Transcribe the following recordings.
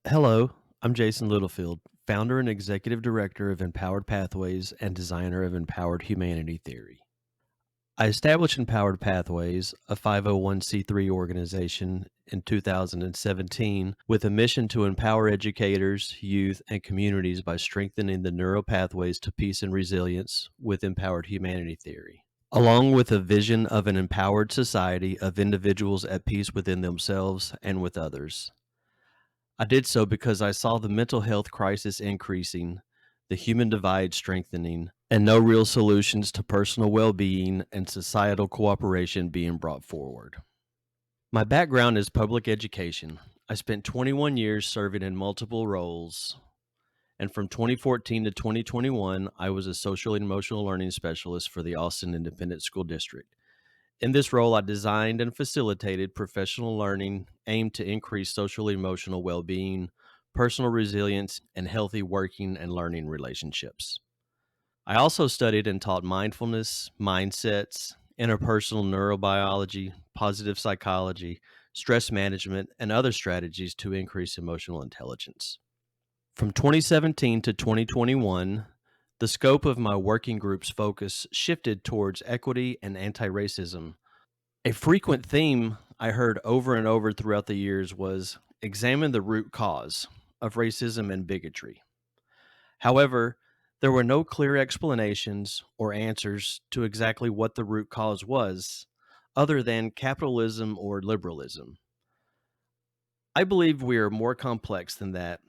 Hello, I'm Jason Littlefield, founder and executive director of Empowered Pathways and designer of Empowered Humanity Theory. I established Empowered Pathways, a 501c3 organization, in 2017 with a mission to empower educators, youth, and communities by strengthening the neural pathways to peace and resilience with Empowered Humanity Theory. Along with a vision of an empowered society of individuals at peace within themselves and with others. I did so because I saw the mental health crisis increasing, the human divide strengthening, and no real solutions to personal well being and societal cooperation being brought forward. My background is public education. I spent 21 years serving in multiple roles, and from 2014 to 2021, I was a social and emotional learning specialist for the Austin Independent School District. In this role, I designed and facilitated professional learning aimed to increase social and emotional well being, personal resilience, and healthy working and learning relationships. I also studied and taught mindfulness, mindsets, interpersonal neurobiology, positive psychology, stress management, and other strategies to increase emotional intelligence. From 2017 to 2021, the scope of my working group's focus shifted towards equity and anti racism. A frequent theme I heard over and over throughout the years was examine the root cause of racism and bigotry. However, there were no clear explanations or answers to exactly what the root cause was, other than capitalism or liberalism. I believe we are more complex than that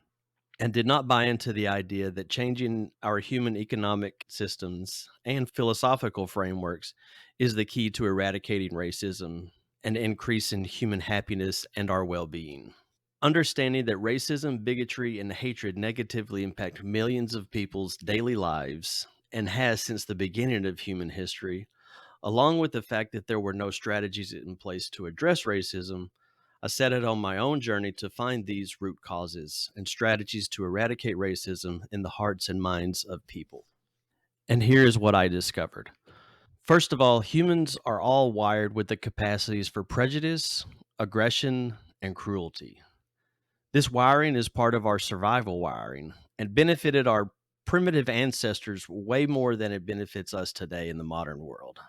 and did not buy into the idea that changing our human economic systems and philosophical frameworks is the key to eradicating racism and increasing human happiness and our well being. Understanding that racism, bigotry, and hatred negatively impact millions of people's daily lives and has since the beginning of human history, along with the fact that there were no strategies in place to address racism, I set out on my own journey to find these root causes and strategies to eradicate racism in the hearts and minds of people. And here is what I discovered. First of all, humans are all wired with the capacities for prejudice, aggression, and cruelty. This wiring is part of our survival wiring and benefited our primitive ancestors way more than it benefits us today in the modern world.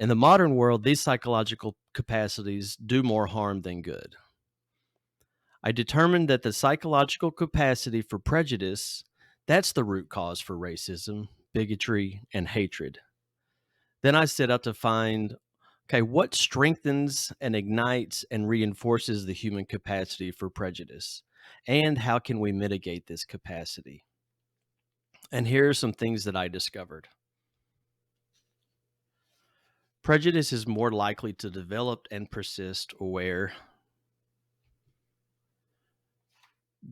In the modern world, these psychological capacities do more harm than good. I determined that the psychological capacity for prejudice, that's the root cause for racism, bigotry, and hatred. Then I set out to find, okay, what strengthens and ignites and reinforces the human capacity for prejudice? And how can we mitigate this capacity? And here are some things that I discovered. Prejudice is more likely to develop and persist where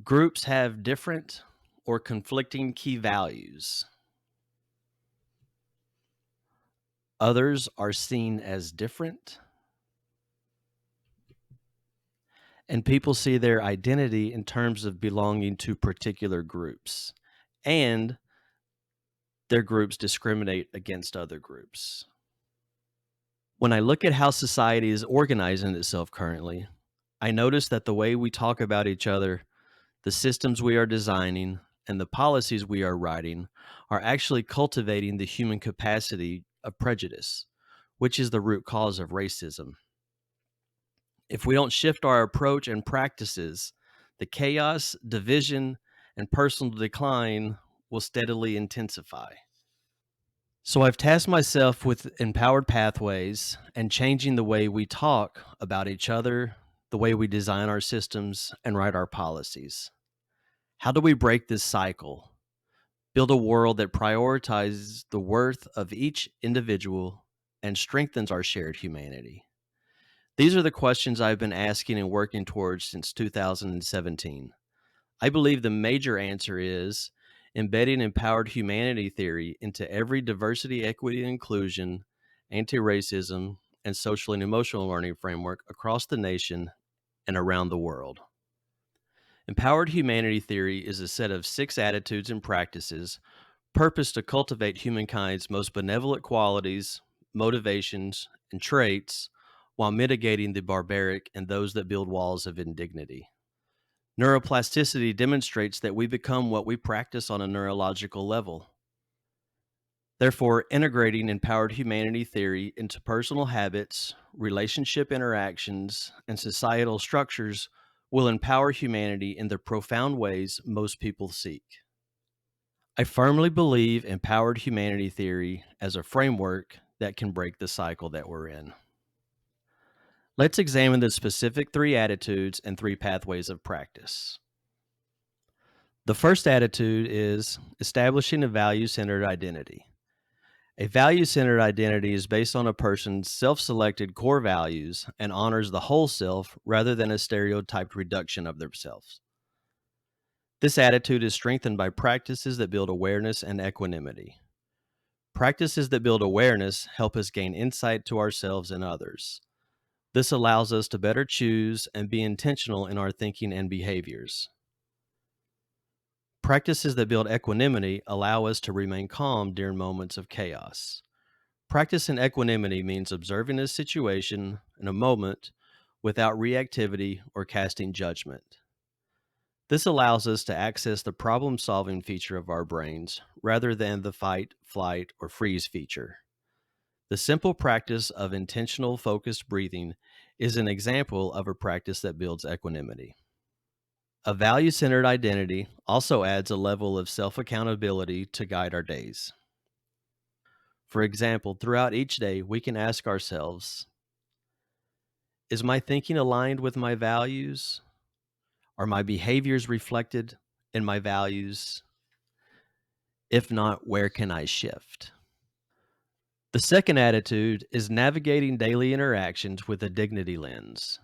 groups have different or conflicting key values. Others are seen as different, and people see their identity in terms of belonging to particular groups, and their groups discriminate against other groups. When I look at how society is organizing itself currently, I notice that the way we talk about each other, the systems we are designing, and the policies we are writing are actually cultivating the human capacity of prejudice, which is the root cause of racism. If we don't shift our approach and practices, the chaos, division, and personal decline will steadily intensify. So I've tasked myself with empowered pathways and changing the way we talk about each other, the way we design our systems, and write our policies. How do we break this cycle? Build a world that prioritizes the worth of each individual and strengthens our shared humanity. These are the questions I've been asking and working towards since 2017. I believe the major answer is embedding empowered humanity theory into every diversity, equity, and inclusion, anti racism, and social and emotional learning framework across the nation and around the world. Empowered humanity theory is a set of 6 attitudes and practices purposed to cultivate humankind's most benevolent qualities, motivations, and traits while mitigating the barbaric and those that build walls of indignity. Neuroplasticity demonstrates that we become what we practice on a neurological level. Therefore, integrating empowered humanity theory into personal habits, relationship interactions, and societal structures will empower humanity in the profound ways most people seek. I firmly believe empowered humanity theory as a framework that can break the cycle that we're in. Let's examine the specific three attitudes and three pathways of practice. The first attitude is establishing a value centered identity. A value centered identity is based on a person's self selected core values and honors the whole self rather than a stereotyped reduction of themselves. This attitude is strengthened by practices that build awareness and equanimity. Practices that build awareness help us gain insight to ourselves and others. This allows us to better choose and be intentional in our thinking and behaviors. Practices that build equanimity allow us to remain calm during moments of chaos. Practicing equanimity means observing a situation in a moment without reactivity or casting judgment. This allows us to access the problem solving feature of our brains rather than the fight, flight, or freeze feature. The simple practice of intentional focused breathing is an example of a practice that builds equanimity. A value centered identity also adds a level of self accountability to guide our days. For example, throughout each day, we can ask ourselves, is my thinking aligned with my values? Are my behaviors reflected in my values? If not, where can I shift? The second attitude is navigating daily interactions with a dignity lens.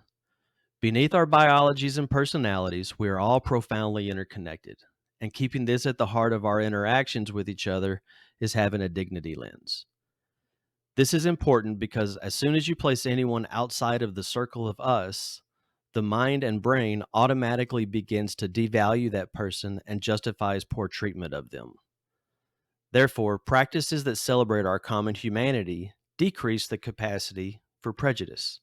Beneath our biologies and personalities, we are all profoundly interconnected, and keeping this at the heart of our interactions with each other is having a dignity lens. This is important because as soon as you place anyone outside of the circle of us, the mind and brain automatically begins to devalue that person and justifies poor treatment of them. Therefore, practices that celebrate our common humanity decrease the capacity for prejudice.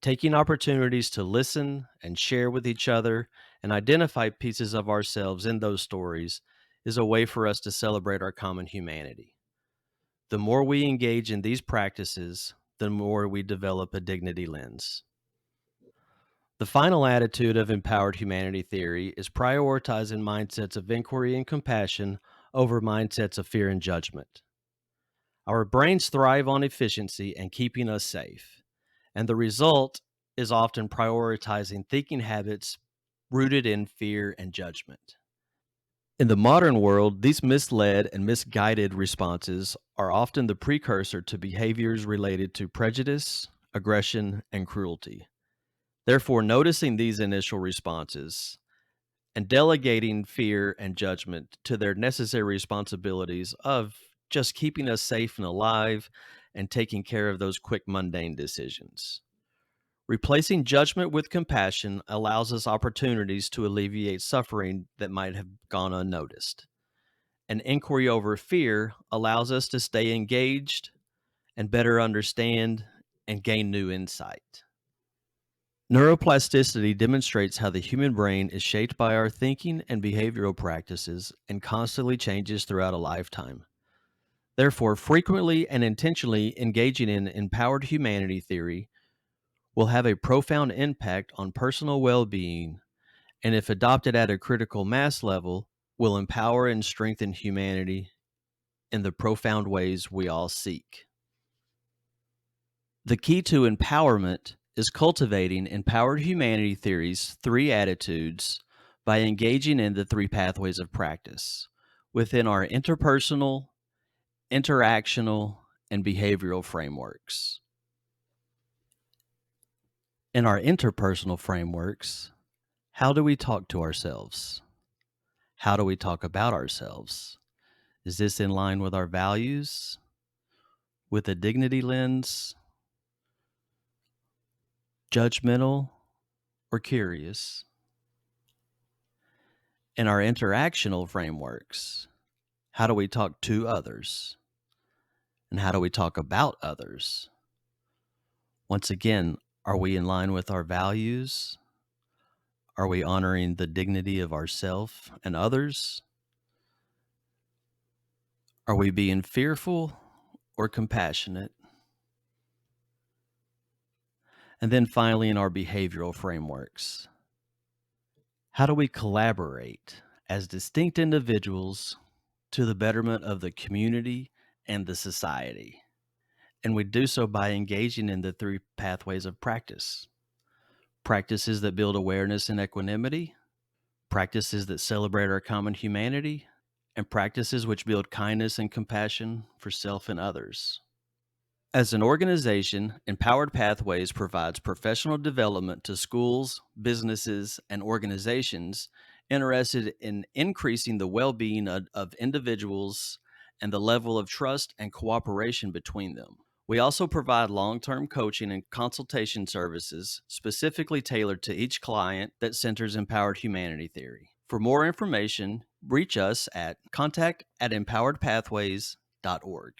Taking opportunities to listen and share with each other and identify pieces of ourselves in those stories is a way for us to celebrate our common humanity. The more we engage in these practices, the more we develop a dignity lens. The final attitude of empowered humanity theory is prioritizing mindsets of inquiry and compassion over mindsets of fear and judgment. Our brains thrive on efficiency and keeping us safe, and the result is often prioritizing thinking habits rooted in fear and judgment. In the modern world, these misled and misguided responses are often the precursor to behaviors related to prejudice, aggression, and cruelty. Therefore, noticing these initial responses and delegating fear and judgment to their necessary responsibilities of just keeping us safe and alive and taking care of those quick mundane decisions. Replacing judgment with compassion allows us opportunities to alleviate suffering that might have gone unnoticed. An inquiry over fear allows us to stay engaged and better understand and gain new insight. Neuroplasticity demonstrates how the human brain is shaped by our thinking and behavioral practices and constantly changes throughout a lifetime. Therefore, frequently and intentionally engaging in empowered humanity theory will have a profound impact on personal well being, and if adopted at a critical mass level, will empower and strengthen humanity in the profound ways we all seek. The key to empowerment is cultivating empowered humanity theory's three attitudes by engaging in the three pathways of practice within our interpersonal, interactional, and behavioral frameworks. In our interpersonal frameworks, how do we talk to ourselves? How do we talk about ourselves? Is this in line with our values? With a dignity lens? Judgmental or curious? In our interactional frameworks, how do we talk to others? And how do we talk about others? Once again, are we in line with our values? Are we honoring the dignity of ourselves and others? Are we being fearful or compassionate? And then finally, in our behavioral frameworks, how do we collaborate as distinct individuals to the betterment of the community and the society? And we do so by engaging in the three pathways of practice: practices that build awareness and equanimity, practices that celebrate our common humanity, and practices which build kindness and compassion for self and others. As an organization, Empowered Pathways provides professional development to schools, businesses, and organizations interested in increasing the well being of individuals and the level of trust and cooperation between them. We also provide long term coaching and consultation services specifically tailored to each client that centers empowered humanity theory. For more information, reach us at contact@empoweredpathways.org.